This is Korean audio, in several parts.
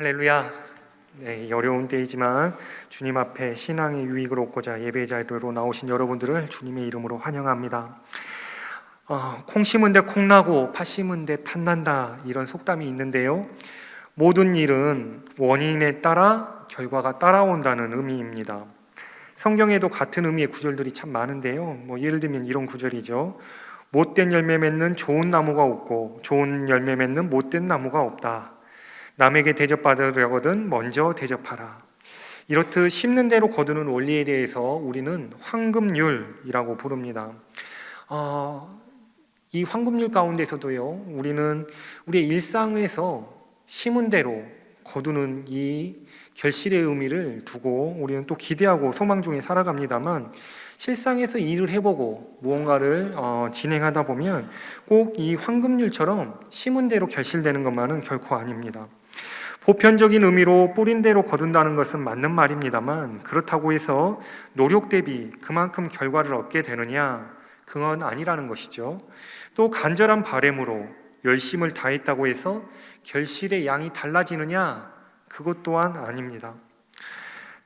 할렐루야. 네, 어려운 때이지만 주님 앞에 신앙의 유익을 얻고자 예배 자리로 나오신 여러분들을 주님의 이름으로 환영합니다. 콩 심은 데 콩 나고 팥 심은 데 팥 난다, 이런 속담이 있는데요, 모든 일은 원인에 따라 결과가 따라온다는 의미입니다. 성경에도 같은 의미의 구절들이 참 많은데요, 예를 들면 이런 구절이죠. 못된 열매 맺는 좋은 나무가 없고 좋은 열매 맺는 못된 나무가 없다. 남에게 대접받으려거든 먼저 대접하라. 이렇듯 심는 대로 거두는 원리에 대해서 우리는 황금률이라고 부릅니다. 이 황금률 가운데서도요, 우리는 우리의 일상에서 심은 대로 거두는 이 결실의 의미를 두고 우리는 또 기대하고 소망 중에 살아갑니다만, 실상에서 일을 해보고 무언가를 진행하다 보면 꼭 이 황금률처럼 심은 대로 결실되는 것만은 결코 아닙니다. 보편적인 의미로 뿌린 대로 거둔다는 것은 맞는 말입니다만, 그렇다고 해서 노력 대비 그만큼 결과를 얻게 되느냐? 그건 아니라는 것이죠. 또 간절한 바람으로 열심을 다했다고 해서 결실의 양이 달라지느냐? 그것 또한 아닙니다.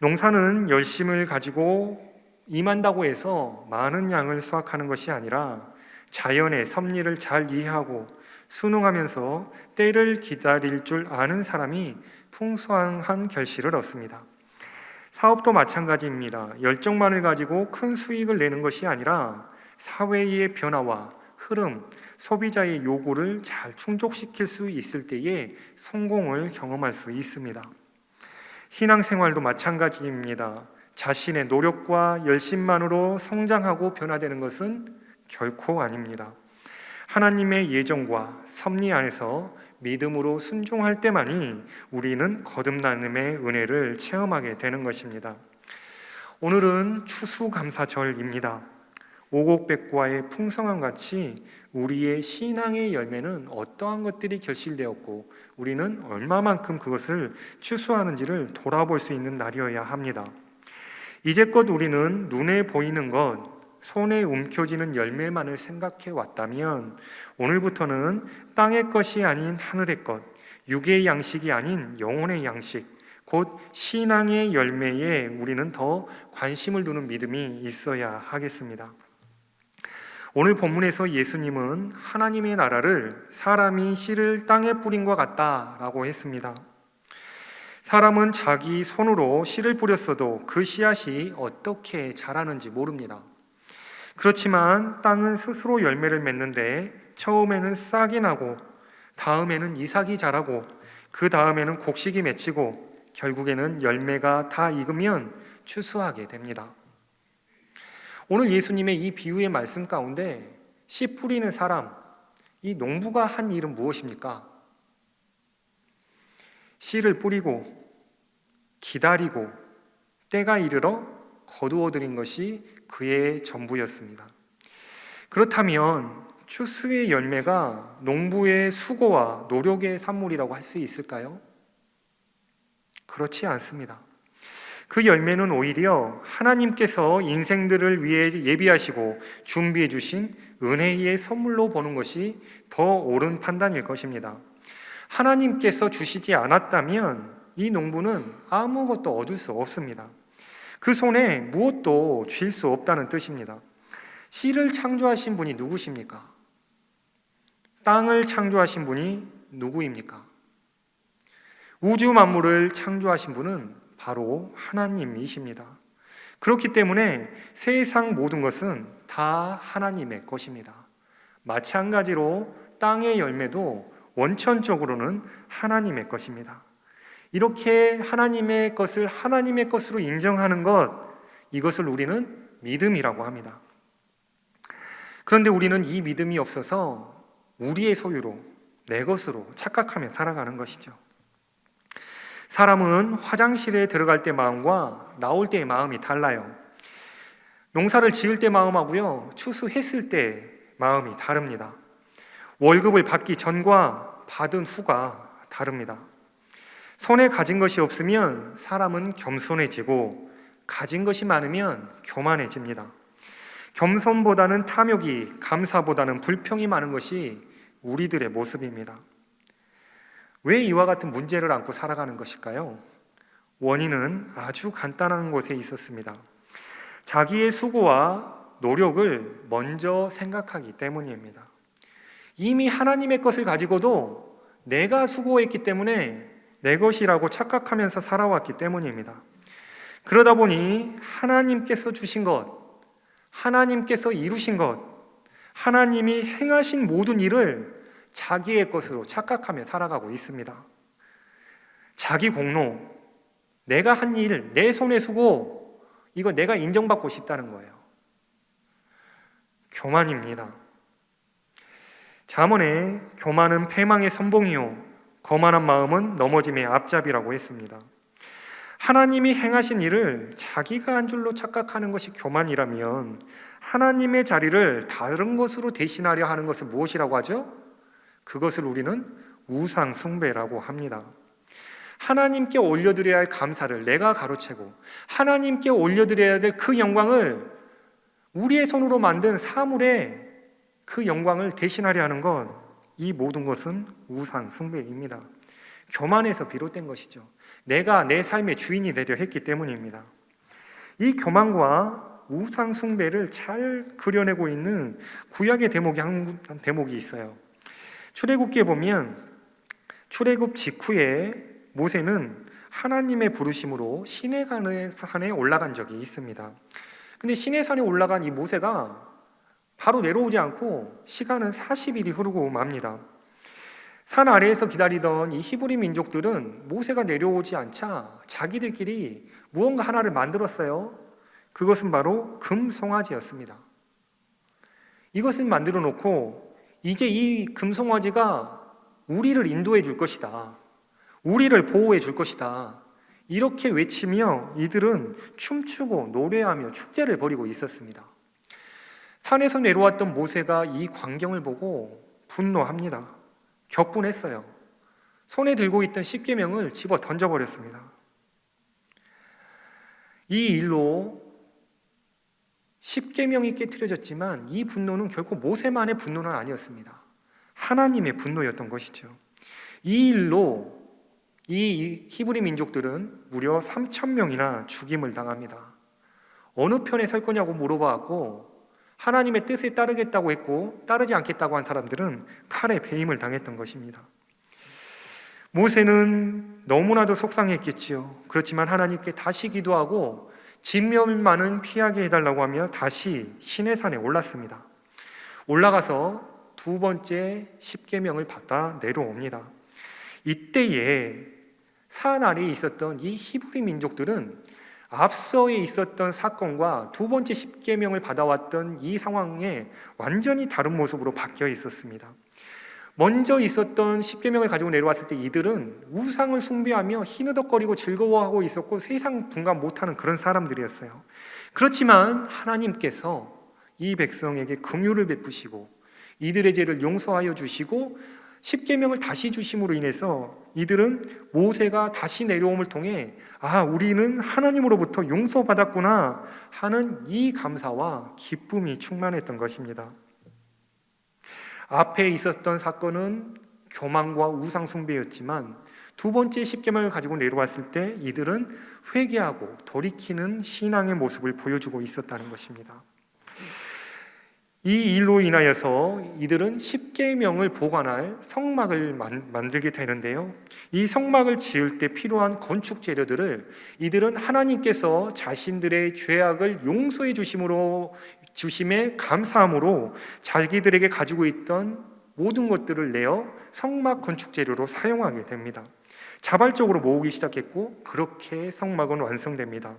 농사는 열심을 가지고 임한다고 해서 많은 양을 수확하는 것이 아니라 자연의 섭리를 잘 이해하고 순응하면서 때를 기다릴 줄 아는 사람이 풍성한 결실을 얻습니다. 사업도 마찬가지입니다. 열정만을 가지고 큰 수익을 내는 것이 아니라 사회의 변화와 흐름, 소비자의 요구를 잘 충족시킬 수 있을 때에 성공을 경험할 수 있습니다. 신앙생활도 마찬가지입니다. 자신의 노력과 열심만으로 성장하고 변화되는 것은 결코 아닙니다. 하나님의 예정과 섭리 안에서 믿음으로 순종할 때만이 우리는 거듭남의 은혜를 체험하게 되는 것입니다. 오늘은 추수감사절입니다. 오곡백과의 풍성함 같이 우리의 신앙의 열매는 어떠한 것들이 결실되었고 우리는 얼마만큼 그것을 추수하는지를 돌아볼 수 있는 날이어야 합니다. 이제껏 우리는 눈에 보이는 것, 손에 움켜쥐는 열매만을 생각해 왔다면, 오늘부터는 땅의 것이 아닌 하늘의 것, 육의 양식이 아닌 영혼의 양식, 곧 신앙의 열매에 우리는 더 관심을 두는 믿음이 있어야 하겠습니다. 오늘 본문에서 예수님은 하나님의 나라를 사람이 씨를 땅에 뿌린 것 같다라고 했습니다. 사람은 자기 손으로 씨를 뿌렸어도 그 씨앗이 어떻게 자라는지 모릅니다. 그렇지만 땅은 스스로 열매를 맺는데 처음에는 싹이 나고 다음에는 이삭이 자라고 그 다음에는 곡식이 맺히고 결국에는 열매가 다 익으면 추수하게 됩니다. 오늘 예수님의 이 비유의 말씀 가운데 씨 뿌리는 사람, 이 농부가 한 일은 무엇입니까? 씨를 뿌리고 기다리고 때가 이르러 거두어들인 것이 그의 전부였습니다. 그렇다면 추수의 열매가 농부의 수고와 노력의 산물이라고 할 수 있을까요? 그렇지 않습니다. 그 열매는 오히려 하나님께서 인생들을 위해 예비하시고 준비해 주신 은혜의 선물로 보는 것이 더 옳은 판단일 것입니다. 하나님께서 주시지 않았다면 이 농부는 아무것도 얻을 수 없습니다. 그 손에 무엇도 쥘 수 없다는 뜻입니다. 씨를 창조하신 분이 누구십니까? 땅을 창조하신 분이 누구입니까? 우주 만물을 창조하신 분은 바로 하나님이십니다. 그렇기 때문에 세상 모든 것은 다 하나님의 것입니다. 마찬가지로 땅의 열매도 원천적으로는 하나님의 것입니다. 이렇게 하나님의 것을 하나님의 것으로 인정하는 것, 이것을 우리는 믿음이라고 합니다. 그런데 우리는 이 믿음이 없어서 우리의 소유로, 내 것으로 착각하며 살아가는 것이죠. 사람은 화장실에 들어갈 때 마음과 나올 때의 마음이 달라요. 농사를 지을 때 마음하고요, 추수했을 때 마음이 다릅니다. 월급을 받기 전과 받은 후가 다릅니다. 손에 가진 것이 없으면 사람은 겸손해지고 가진 것이 많으면 교만해집니다. 겸손보다는 탐욕이, 감사보다는 불평이 많은 것이 우리들의 모습입니다. 왜 이와 같은 문제를 안고 살아가는 것일까요? 원인은 아주 간단한 것에 있었습니다. 자기의 수고와 노력을 먼저 생각하기 때문입니다. 이미 하나님의 것을 가지고도 내가 수고했기 때문에 내 것이라고 착각하면서 살아왔기 때문입니다. 그러다 보니 하나님께서 주신 것, 하나님께서 이루신 것, 하나님이 행하신 모든 일을 자기의 것으로 착각하며 살아가고 있습니다. 자기 공로, 내가 한 일, 내 손의 수고, 이거 내가 인정받고 싶다는 거예요. 교만입니다. 잠언에 교만은 패망의 선봉이요 거만한 마음은 넘어짐의 앞잡이라고 했습니다. 하나님이 행하신 일을 자기가 한 줄로 착각하는 것이 교만이라면 하나님의 자리를 다른 것으로 대신하려 하는 것은 무엇이라고 하죠? 그것을 우리는 우상 숭배라고 합니다. 하나님께 올려드려야 할 감사를 내가 가로채고 하나님께 올려드려야 될 그 영광을 우리의 손으로 만든 사물에 그 영광을 대신하려 하는 것, 이 모든 것은 우상 숭배입니다. 교만에서 비롯된 것이죠. 내가 내 삶의 주인이 되려 했기 때문입니다. 이 교만과 우상 숭배를 잘 그려내고 있는 구약의 한 대목이 있어요. 출애굽기에 보면 출애굽 직후에 모세는 하나님의 부르심으로 시내산에 올라간 적이 있습니다. 근데 시내산에 올라간 이 모세가 바로 내려오지 않고 시간은 40일이 흐르고 맙니다. 산 아래에서 기다리던 이 히브리 민족들은 모세가 내려오지 않자 자기들끼리 무언가 하나를 만들었어요. 그것은 바로 금송아지였습니다. 이것을 만들어 놓고 이제 이 금송아지가 우리를 인도해 줄 것이다. 우리를 보호해 줄 것이다. 이렇게 외치며 이들은 춤추고 노래하며 축제를 벌이고 있었습니다. 산에서 내려왔던 모세가 이 광경을 보고 분노합니다. 격분했어요. 손에 들고 있던 십계명을 집어 던져버렸습니다. 이 일로 십계명이 깨트려졌지만 이 분노는 결코 모세만의 분노는 아니었습니다. 하나님의 분노였던 것이죠. 이 일로 이 히브리 민족들은 무려 3,000명이나 죽임을 당합니다. 어느 편에 설 거냐고 물어봤고 하나님의 뜻에 따르겠다고 했고 따르지 않겠다고 한 사람들은 칼에 배임을 당했던 것입니다. 모세는 너무나도 속상했겠지요. 그렇지만 하나님께 다시 기도하고 진멸만은 피하게 해달라고 하며 다시 시내산에 올랐습니다. 올라가서 두 번째 십계명을 받아 내려옵니다. 이때에 산 아래에 있었던 이 히브리 민족들은 앞서에 있었던 사건과 두 번째 십계명을 받아왔던 이 상황에 완전히 다른 모습으로 바뀌어 있었습니다. 먼저 있었던 십계명을 가지고 내려왔을 때 이들은 우상을 숭배하며 희느덕거리고 즐거워하고 있었고 세상 분간 못하는 그런 사람들이었어요. 그렇지만 하나님께서 이 백성에게 긍휼을 베푸시고 이들의 죄를 용서하여 주시고 십계명을 다시 주심으로 인해서 이들은 모세가 다시 내려옴을 통해 우리는 하나님으로부터 용서받았구나 하는 이 감사와 기쁨이 충만했던 것입니다. 앞에 있었던 사건은 교만과 우상 숭배였지만 두 번째 십계명을 가지고 내려왔을 때 이들은 회개하고 돌이키는 신앙의 모습을 보여주고 있었다는 것입니다. 이 일로 인하여서 이들은 십계명을 보관할 성막을 만들게 되는데요. 이 성막을 지을 때 필요한 건축 재료들을 이들은 하나님께서 자신들의 죄악을 용서해 주심에 감사함으로 자기들에게 가지고 있던 모든 것들을 내어 성막 건축 재료로 사용하게 됩니다. 자발적으로 모으기 시작했고 그렇게 성막은 완성됩니다.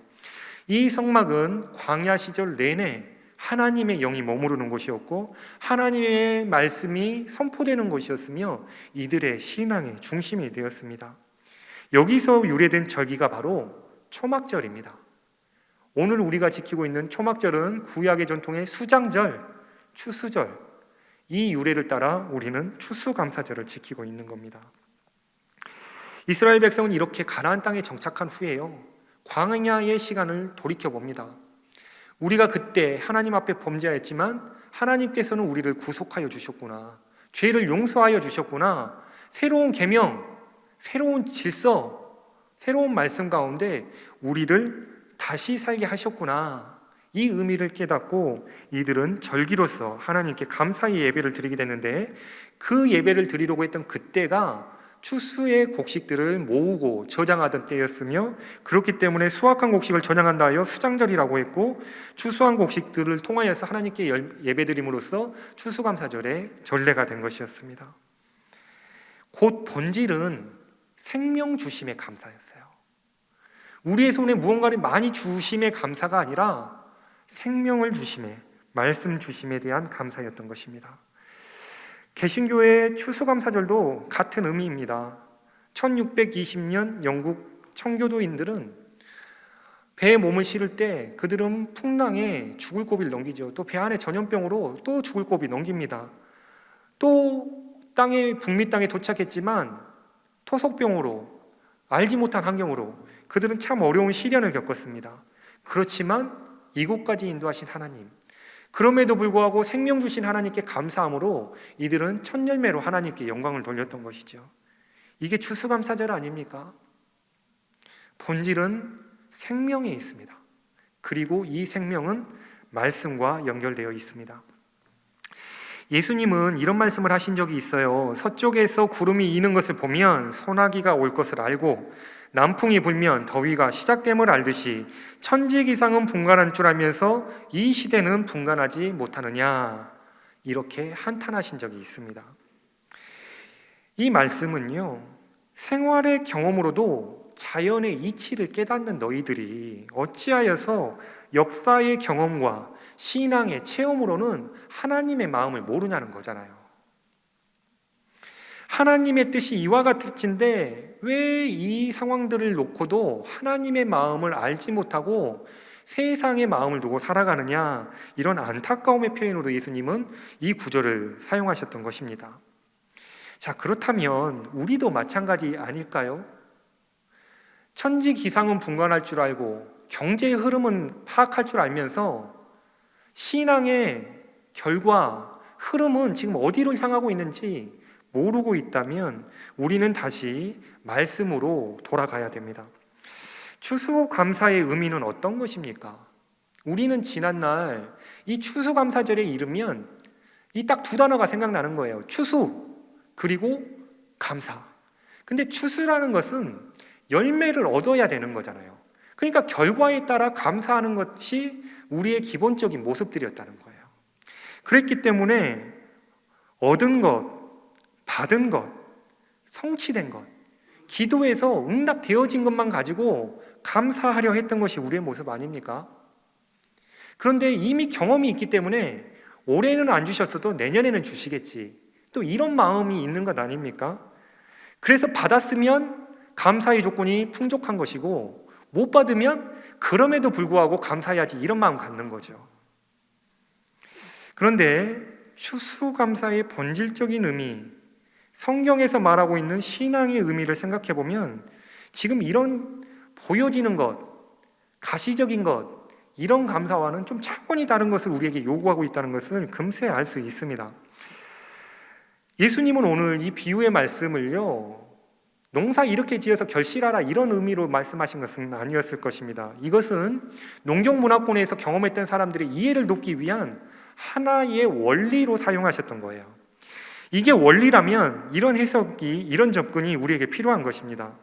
이 성막은 광야 시절 내내 하나님의 영이 머무르는 곳이었고 하나님의 말씀이 선포되는 곳이었으며 이들의 신앙의 중심이 되었습니다. 여기서 유래된 절기가 바로 초막절입니다. 오늘 우리가 지키고 있는 초막절은 구약의 전통의 수장절, 추수절, 이 유래를 따라 우리는 추수감사절을 지키고 있는 겁니다. 이스라엘 백성은 이렇게 가나안 땅에 정착한 후에요, 광야의 시간을 돌이켜봅니다. 우리가 그때 하나님 앞에 범죄하였지만 하나님께서는 우리를 구속하여 주셨구나, 죄를 용서하여 주셨구나, 새로운 계명, 새로운 질서, 새로운 말씀 가운데 우리를 다시 살게 하셨구나. 이 의미를 깨닫고 이들은 절기로서 하나님께 감사의 예배를 드리게 됐는데, 그 예배를 드리려고 했던 그때가 추수의 곡식들을 모으고 저장하던 때였으며, 그렇기 때문에 수확한 곡식을 저장한다 하여 수장절이라고 했고, 추수한 곡식들을 통하여서 하나님께 예배드림으로써 추수감사절의 전례가 된 것이었습니다. 곧 본질은 생명 주심의 감사였어요. 우리의 손에 무언가를 많이 주심의 감사가 아니라 생명을 주심에, 말씀 주심에 대한 감사였던 것입니다. 개신교의 추수감사절도 같은 의미입니다. 1620년 영국 청교도인들은 배에 몸을 실을 때 그들은 풍랑에 죽을 고비를 넘기죠. 또 배 안에 전염병으로 또 죽을 고비 넘깁니다. 또 북미 땅에 도착했지만 토속병으로, 알지 못한 환경으로 그들은 참 어려운 시련을 겪었습니다. 그렇지만 이곳까지 인도하신 하나님, 그럼에도 불구하고 생명 주신 하나님께 감사함으로 이들은 첫 열매로 하나님께 영광을 돌렸던 것이죠. 이게 추수감사절 아닙니까? 본질은 생명에 있습니다. 그리고 이 생명은 말씀과 연결되어 있습니다. 예수님은 이런 말씀을 하신 적이 있어요. 서쪽에서 구름이 이는 것을 보면 소나기가 올 것을 알고, 남풍이 불면 더위가 시작됨을 알듯이 천지기상은 분간한 줄 알면서 이 시대는 분간하지 못하느냐, 이렇게 한탄하신 적이 있습니다. 이 말씀은요, 생활의 경험으로도 자연의 이치를 깨닫는 너희들이 어찌하여서 역사의 경험과 신앙의 체험으로는 하나님의 마음을 모르냐는 거잖아요. 하나님의 뜻이 이와 같은데 왜 이 상황들을 놓고도 하나님의 마음을 알지 못하고 세상의 마음을 두고 살아가느냐, 이런 안타까움의 표현으로 예수님은 이 구절을 사용하셨던 것입니다. 자, 그렇다면 우리도 마찬가지 아닐까요? 천지기상은 분간할 줄 알고 경제의 흐름은 파악할 줄 알면서 신앙의 결과, 흐름은 지금 어디를 향하고 있는지 모르고 있다면 우리는 다시 말씀으로 돌아가야 됩니다. 추수감사의 의미는 어떤 것입니까? 우리는 지난날 이 추수감사절에 이르면 이 딱 두 단어가 생각나는 거예요. 추수, 그리고 감사. 근데 추수라는 것은 열매를 얻어야 되는 거잖아요. 그러니까 결과에 따라 감사하는 것이 우리의 기본적인 모습들이었다는 거예요. 그랬기 때문에 얻은 것, 받은 것, 성취된 것, 기도에서 응답되어진 것만 가지고 감사하려 했던 것이 우리의 모습 아닙니까? 그런데 이미 경험이 있기 때문에 올해는 안 주셨어도 내년에는 주시겠지, 또 이런 마음이 있는 것 아닙니까? 그래서 받았으면 감사의 조건이 풍족한 것이고, 못 받으면 그럼에도 불구하고 감사해야지, 이런 마음 갖는 거죠. 그런데 추수감사의 본질적인 의미, 성경에서 말하고 있는 신앙의 의미를 생각해 보면 지금 이런 보여지는 것, 가시적인 것, 이런 감사와는 좀 차원이 다른 것을 우리에게 요구하고 있다는 것을 금세 알 수 있습니다. 예수님은 오늘 이 비유의 말씀을요, 농사 이렇게 지어서 결실하라, 이런 의미로 말씀하신 것은 아니었을 것입니다. 이것은 농경문화권에서 경험했던 사람들의 이해를 돕기 위한 하나의 원리로 사용하셨던 거예요. 이게 원리라면 이런 해석이, 이런 접근이 우리에게 필요한 것입니다.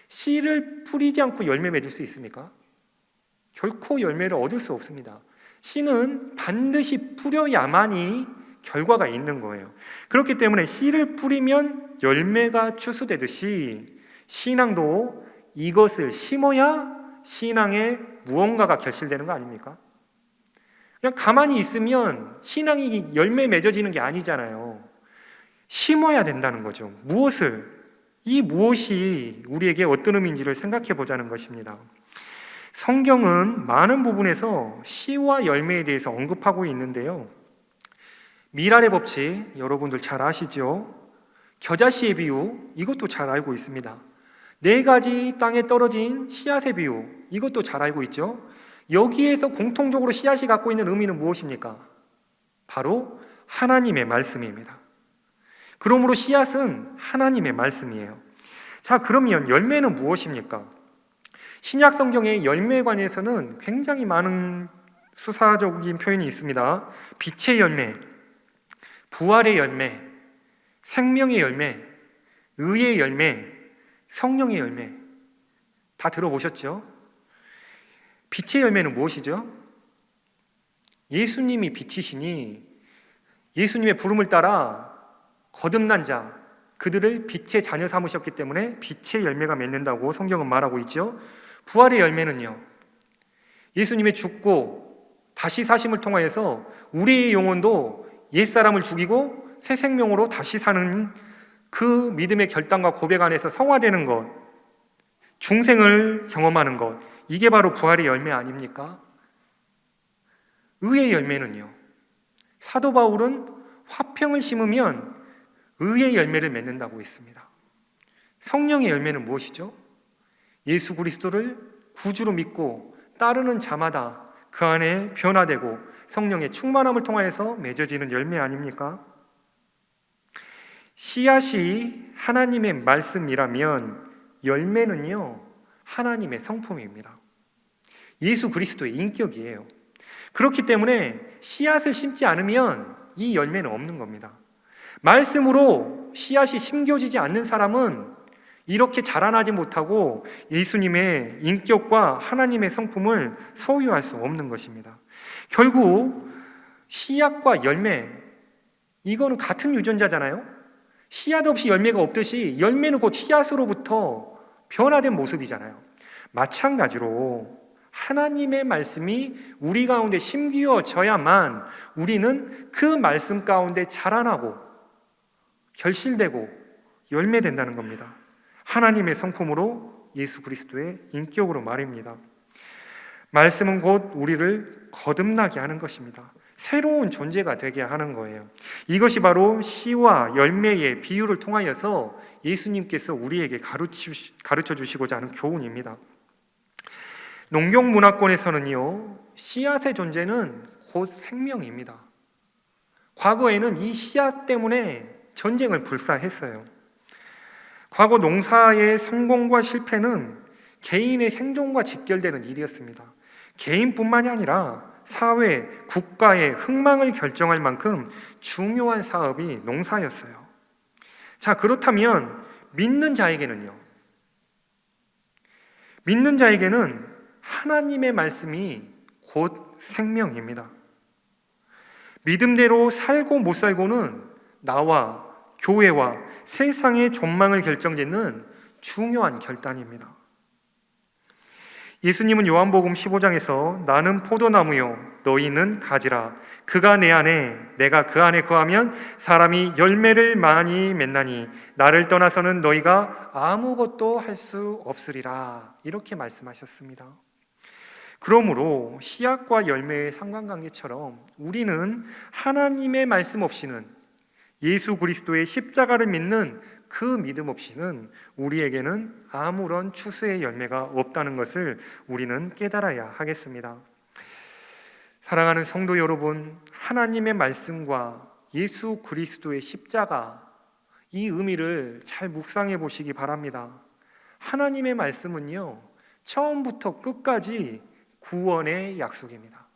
씨를 뿌리지 않고 열매 맺을 수 있습니까? 결코 열매를 얻을 수 없습니다. 씨는 반드시 뿌려야만이 결과가 있는 거예요. 그렇기 때문에 씨를 뿌리면 열매가 추수되듯이 신앙도 이것을 심어야 신앙에 무언가가 결실되는 거 아닙니까? 그냥 가만히 있으면 신앙이 열매 맺어지는 게 아니잖아요. 심어야 된다는 거죠. 무엇을? 이 무엇이 우리에게 어떤 의미인지를 생각해 보자는 것입니다. 성경은 많은 부분에서 씨와 열매에 대해서 언급하고 있는데요, 미랄의 법칙 여러분들 잘 아시죠? 겨자씨의 비유, 이것도 잘 알고 있습니다. 4가지 땅에 떨어진 씨앗의 비유, 이것도 잘 알고 있죠? 여기에서 공통적으로 씨앗이 갖고 있는 의미는 무엇입니까? 바로 하나님의 말씀입니다. 그러므로 씨앗은 하나님의 말씀이에요. 자, 그러면 열매는 무엇입니까? 신약 성경의 열매에 관해서는 굉장히 많은 수사적인 표현이 있습니다. 빛의 열매, 부활의 열매, 생명의 열매, 의의 열매, 성령의 열매. 다 들어보셨죠? 빛의 열매는 무엇이죠? 예수님이 빛이시니 예수님의 부름을 따라 거듭난 자, 그들을 빛의 자녀 삼으셨기 때문에 빛의 열매가 맺는다고 성경은 말하고 있죠. 부활의 열매는요, 예수님의 죽고 다시 사심을 통하여서 우리의 영혼도 옛사람을 죽이고 새 생명으로 다시 사는 그 믿음의 결단과 고백 안에서 성화되는 것, 중생을 경험하는 것, 이게 바로 부활의 열매 아닙니까? 의의 열매는요, 사도 바울은 화평을 심으면 의의 열매를 맺는다고 했습니다. 성령의 열매는 무엇이죠? 예수 그리스도를 구주로 믿고 따르는 자마다 그 안에 변화되고 성령의 충만함을 통하여서 맺어지는 열매 아닙니까? 씨앗이 하나님의 말씀이라면 열매는요, 하나님의 성품입니다. 예수 그리스도의 인격이에요. 그렇기 때문에 씨앗을 심지 않으면 이 열매는 없는 겁니다. 말씀으로 씨앗이 심겨지지 않는 사람은 이렇게 자라나지 못하고 예수님의 인격과 하나님의 성품을 소유할 수 없는 것입니다. 결국 씨앗과 열매, 이거는 같은 유전자잖아요. 씨앗 없이 열매가 없듯이 열매는 곧 씨앗으로부터 변화된 모습이잖아요. 마찬가지로 하나님의 말씀이 우리 가운데 심기어져야만 우리는 그 말씀 가운데 자라나고 결실되고 열매된다는 겁니다. 하나님의 성품으로 예수 그리스도의 인격으로 말입니다. 말씀은 곧 우리를 거듭나게 하는 것입니다. 새로운 존재가 되게 하는 거예요. 이것이 바로 씨와 열매의 비유를 통하여서 예수님께서 우리에게 가르쳐 주시고자 하는 교훈입니다. 농경문화권에서는요, 씨앗의 존재는 곧 생명입니다. 과거에는 이 씨앗 때문에 전쟁을 불사했어요. 과거 농사의 성공과 실패는 개인의 생존과 직결되는 일이었습니다. 개인뿐만이 아니라 사회, 국가의 흥망을 결정할 만큼 중요한 사업이 농사였어요. 자, 그렇다면 믿는 자에게는 하나님의 말씀이 곧 생명입니다. 믿음대로 살고 못 살고는 나와 교회와 세상의 전망을 결정짓는 중요한 결단입니다. 예수님은 요한복음 15장에서 나는 포도나무요 너희는 가지라 그가 내 안에 내가 그 안에 거하면 사람이 열매를 많이 맺나니 나를 떠나서는 너희가 아무것도 할 수 없으리라 이렇게 말씀하셨습니다. 그러므로 씨앗과 열매의 상관관계처럼 우리는 하나님의 말씀 없이는 예수 그리스도의 십자가를 믿는 그 믿음 없이는 우리에게는 아무런 추수의 열매가 없다는 것을 우리는 깨달아야 하겠습니다. 사랑하는 성도 여러분, 하나님의 말씀과 예수 그리스도의 십자가, 이 의미를 잘 묵상해 보시기 바랍니다. 하나님의 말씀은요, 처음부터 끝까지 구원의 약속입니다.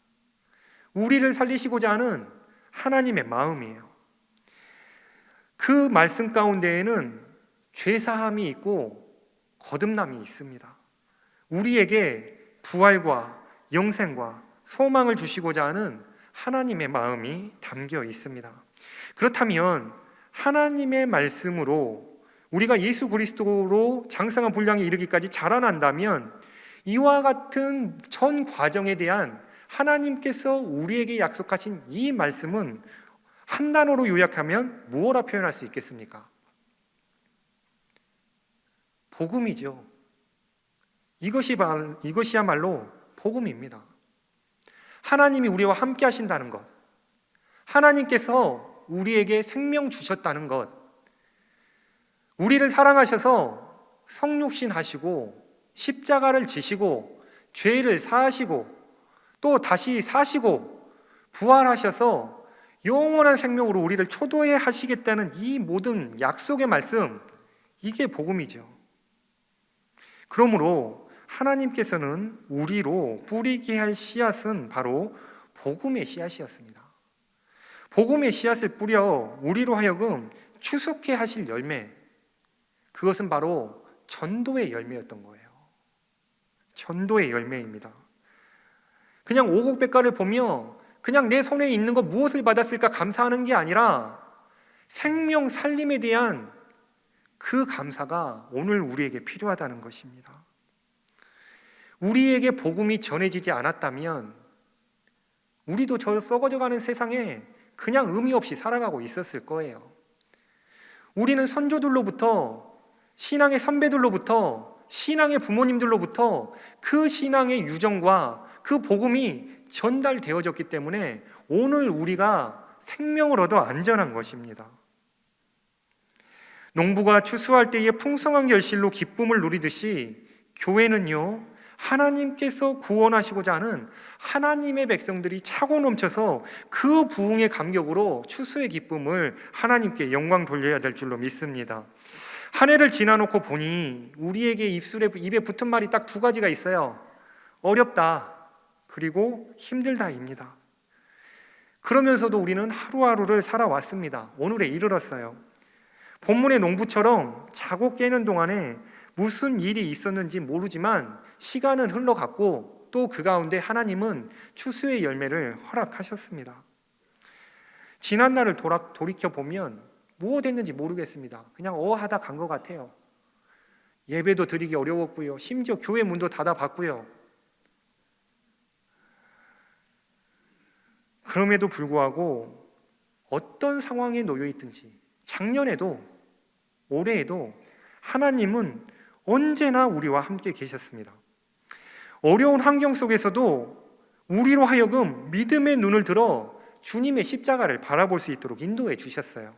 우리를 살리시고자 하는 하나님의 마음이에요. 그 말씀 가운데에는 죄사함이 있고 거듭남이 있습니다. 우리에게 부활과 영생과 소망을 주시고자 하는 하나님의 마음이 담겨 있습니다. 그렇다면 하나님의 말씀으로 우리가 예수 그리스도로 장성한 분량에 이르기까지 자라난다면 이와 같은 전 과정에 대한 하나님께서 우리에게 약속하신 이 말씀은 한 단어로 요약하면 무엇라 표현할 수 있겠습니까? 복음이죠. 이것이야말로 복음입니다. 하나님이 우리와 함께 하신다는 것, 하나님께서 우리에게 생명 주셨다는 것, 우리를 사랑하셔서 성육신 하시고 십자가를 지시고 죄를 사하시고 또 다시 사시고 부활하셔서 영원한 생명으로 우리를 초도해 하시겠다는 이 모든 약속의 말씀, 이게 복음이죠. 그러므로 하나님께서는 우리로 뿌리게 할 씨앗은 바로 복음의 씨앗이었습니다. 복음의 씨앗을 뿌려 우리로 하여금 추수케 하실 열매, 그것은 바로 전도의 열매였던 거예요. 전도의 열매입니다. 그냥 오곡백과를 보며 그냥 내 손에 있는 거 무엇을 받았을까 감사하는 게 아니라 생명 살림에 대한 그 감사가 오늘 우리에게 필요하다는 것입니다. 우리에게 복음이 전해지지 않았다면 우리도 저 썩어져가는 세상에 그냥 의미 없이 살아가고 있었을 거예요. 우리는 선조들로부터, 신앙의 선배들로부터, 신앙의 부모님들로부터 그 신앙의 유정과 그 복음이 전달되어졌기 때문에 오늘 우리가 생명을 얻어 안전한 것입니다. 농부가 추수할 때의 풍성한 결실로 기쁨을 누리듯이 교회는요, 하나님께서 구원하시고자 하는 하나님의 백성들이 차고 넘쳐서 그 부흥의 감격으로 추수의 기쁨을 하나님께 영광 돌려야 될 줄로 믿습니다. 한 해를 지나놓고 보니 우리에게 입에 붙은 말이 딱 두 가지가 있어요. 어렵다, 그리고 힘들다입니다. 그러면서도 우리는 하루하루를 살아왔습니다. 오늘에 이르렀어요. 본문의 농부처럼 자고 깨는 동안에 무슨 일이 있었는지 모르지만 시간은 흘러갔고 또 그 가운데 하나님은 추수의 열매를 허락하셨습니다. 지난 날을 돌이켜보면 무엇 했는지 모르겠습니다. 그냥 하다 간 것 같아요. 예배도 드리기 어려웠고요. 심지어 교회 문도 닫아봤고요. 그럼에도 불구하고 어떤 상황에 놓여 있든지 작년에도 올해에도 하나님은 언제나 우리와 함께 계셨습니다. 어려운 환경 속에서도 우리로 하여금 믿음의 눈을 들어 주님의 십자가를 바라볼 수 있도록 인도해 주셨어요.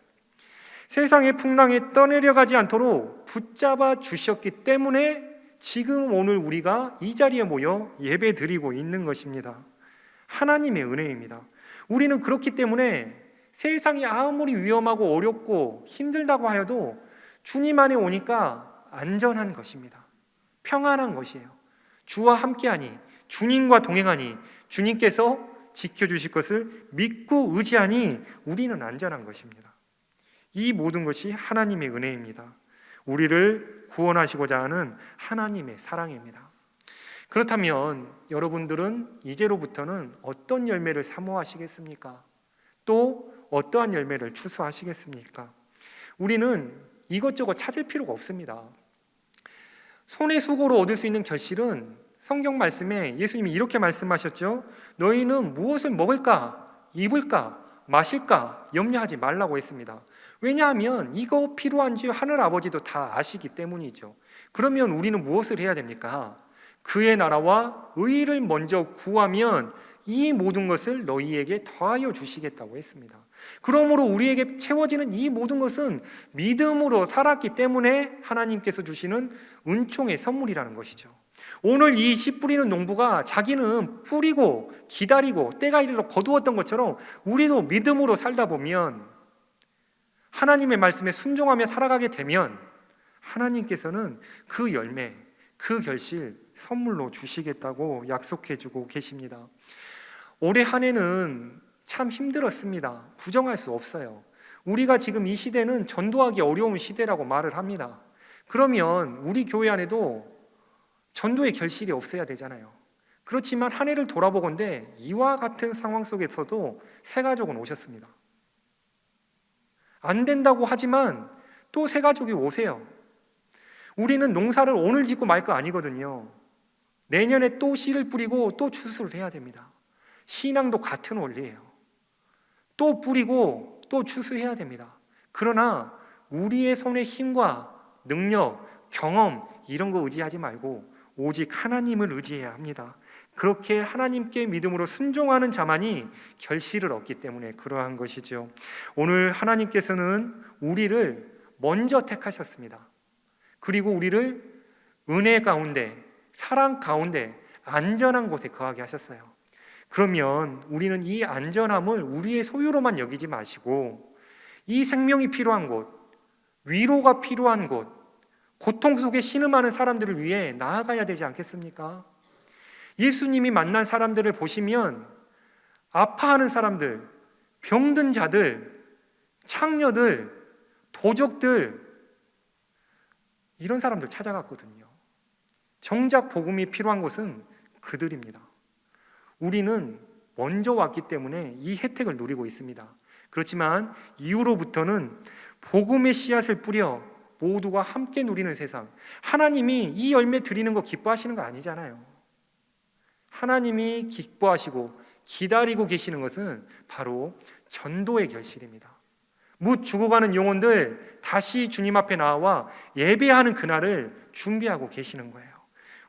세상의 풍랑에 떠내려가지 않도록 붙잡아 주셨기 때문에 지금 오늘 우리가 이 자리에 모여 예배 드리고 있는 것입니다. 하나님의 은혜입니다. 우리는 그렇기 때문에 세상이 아무리 위험하고 어렵고 힘들다고 하여도 주님 안에 오니까 안전한 것입니다. 평안한 것이에요. 주와 함께하니, 주님과 동행하니, 주님께서 지켜주실 것을 믿고 의지하니 우리는 안전한 것입니다. 이 모든 것이 하나님의 은혜입니다. 우리를 구원하시고자 하는 하나님의 사랑입니다. 그렇다면 여러분들은 이제로부터는 어떤 열매를 사모하시겠습니까? 또 어떠한 열매를 추수하시겠습니까? 우리는 이것저것 찾을 필요가 없습니다. 손의 수고로 얻을 수 있는 결실은 성경 말씀에 예수님이 이렇게 말씀하셨죠. 너희는 무엇을 먹을까, 입을까, 마실까 염려하지 말라고 했습니다. 왜냐하면 이거 필요한지 하늘 아버지도 다 아시기 때문이죠. 그러면 우리는 무엇을 해야 됩니까? 그의 나라와 의를 먼저 구하면 이 모든 것을 너희에게 더하여 주시겠다고 했습니다. 그러므로 우리에게 채워지는 이 모든 것은 믿음으로 살았기 때문에 하나님께서 주시는 은총의 선물이라는 것이죠. 오늘 이 씨 뿌리는 농부가 자기는 뿌리고 기다리고 때가 이르러 거두었던 것처럼 우리도 믿음으로 살다 보면 하나님의 말씀에 순종하며 살아가게 되면 하나님께서는 그 열매, 그 결실 선물로 주시겠다고 약속해 주고 계십니다. 올해 한 해는 참 힘들었습니다. 부정할 수 없어요. 우리가 지금 이 시대는 전도하기 어려운 시대라고 말을 합니다. 그러면 우리 교회 안에도 전도의 결실이 없어야 되잖아요. 그렇지만 한 해를 돌아보건대 이와 같은 상황 속에서도 새 가족은 오셨습니다. 안 된다고 하지만 또 새 가족이 오세요. 우리는 농사를 오늘 짓고 말 거 아니거든요. 내년에 또 씨를 뿌리고 또 추수를 해야 됩니다. 신앙도 같은 원리예요. 또 뿌리고 또 추수해야 됩니다. 그러나 우리의 손의 힘과 능력, 경험 이런 거 의지하지 말고 오직 하나님을 의지해야 합니다. 그렇게 하나님께 믿음으로 순종하는 자만이 결실을 얻기 때문에 그러한 것이죠. 오늘 하나님께서는 우리를 먼저 택하셨습니다. 그리고 우리를 은혜 가운데, 사랑 가운데 안전한 곳에 거하게 하셨어요. 그러면 우리는 이 안전함을 우리의 소유로만 여기지 마시고 이 생명이 필요한 곳, 위로가 필요한 곳, 고통 속에 신음하는 사람들을 위해 나아가야 되지 않겠습니까? 예수님이 만난 사람들을 보시면 아파하는 사람들, 병든 자들, 창녀들, 도적들, 이런 사람들 찾아갔거든요. 정작 복음이 필요한 곳은 그들입니다. 우리는 먼저 왔기 때문에 이 혜택을 누리고 있습니다. 그렇지만 이후로부터는 복음의 씨앗을 뿌려 모두가 함께 누리는 세상. 하나님이 이 열매 드리는 거 기뻐하시는 거 아니잖아요. 하나님이 기뻐하시고 기다리고 계시는 것은 바로 전도의 결실입니다. 묻 죽어가는 영혼들 다시 주님 앞에 나와 예배하는 그날을 준비하고 계시는 거예요.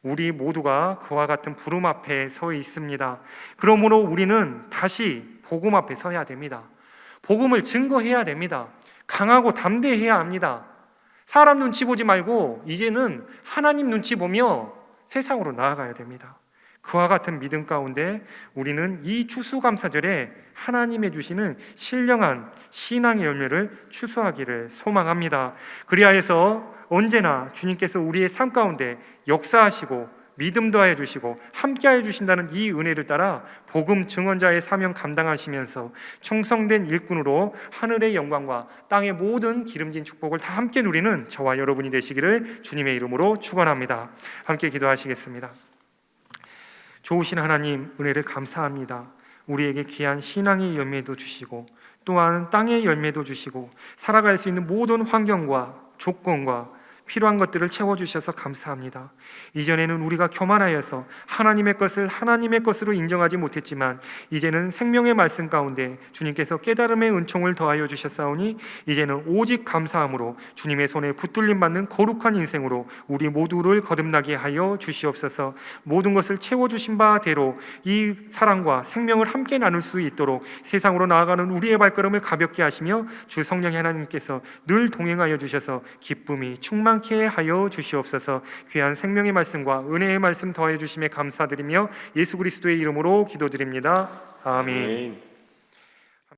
우리 모두가 그와 같은 부름 앞에 서 있습니다. 그러므로 우리는 다시 복음 앞에 서야 됩니다. 복음을 증거해야 됩니다. 강하고 담대해야 합니다. 사람 눈치 보지 말고 이제는 하나님 눈치 보며 세상으로 나아가야 됩니다. 그와 같은 믿음 가운데 우리는 이 추수감사절에 하나님의 주시는 신령한 신앙의 열매를 추수하기를 소망합니다. 그리하여서 언제나 주님께서 우리의 삶 가운데 역사하시고 믿음 더하여 주시고 함께하여 주신다는 이 은혜를 따라 복음 증언자의 사명 감당하시면서 충성된 일꾼으로 하늘의 영광과 땅의 모든 기름진 축복을 다 함께 누리는 저와 여러분이 되시기를 주님의 이름으로 축원합니다. 함께 기도하시겠습니다. 좋으신 하나님, 은혜를 감사합니다. 우리에게 귀한 신앙의 열매도 주시고 또한 땅의 열매도 주시고 살아갈 수 있는 모든 환경과 조건과 필요한 것들을 채워주셔서 감사합니다. 이전에는 우리가 교만하여서 하나님의 것을 하나님의 것으로 인정하지 못했지만 이제는 생명의 말씀 가운데 주님께서 깨달음의 은총을 더하여 주셨사오니 이제는 오직 감사함으로 주님의 손에 붙들림 받는 거룩한 인생으로 우리 모두를 거듭나게 하여 주시옵소서. 모든 것을 채워주신 바대로 이 사랑과 생명을 함께 나눌 수 있도록 세상으로 나아가는 우리의 발걸음을 가볍게 하시며 주 성령 하나님께서 늘 동행하여 주셔서 기쁨이 충만케 하여 주시옵소서. 귀한 생명의 말씀과 은혜의 말씀 더해 주심에 감사드리며 예수 그리스도의 이름으로 기도드립니다. 아멘.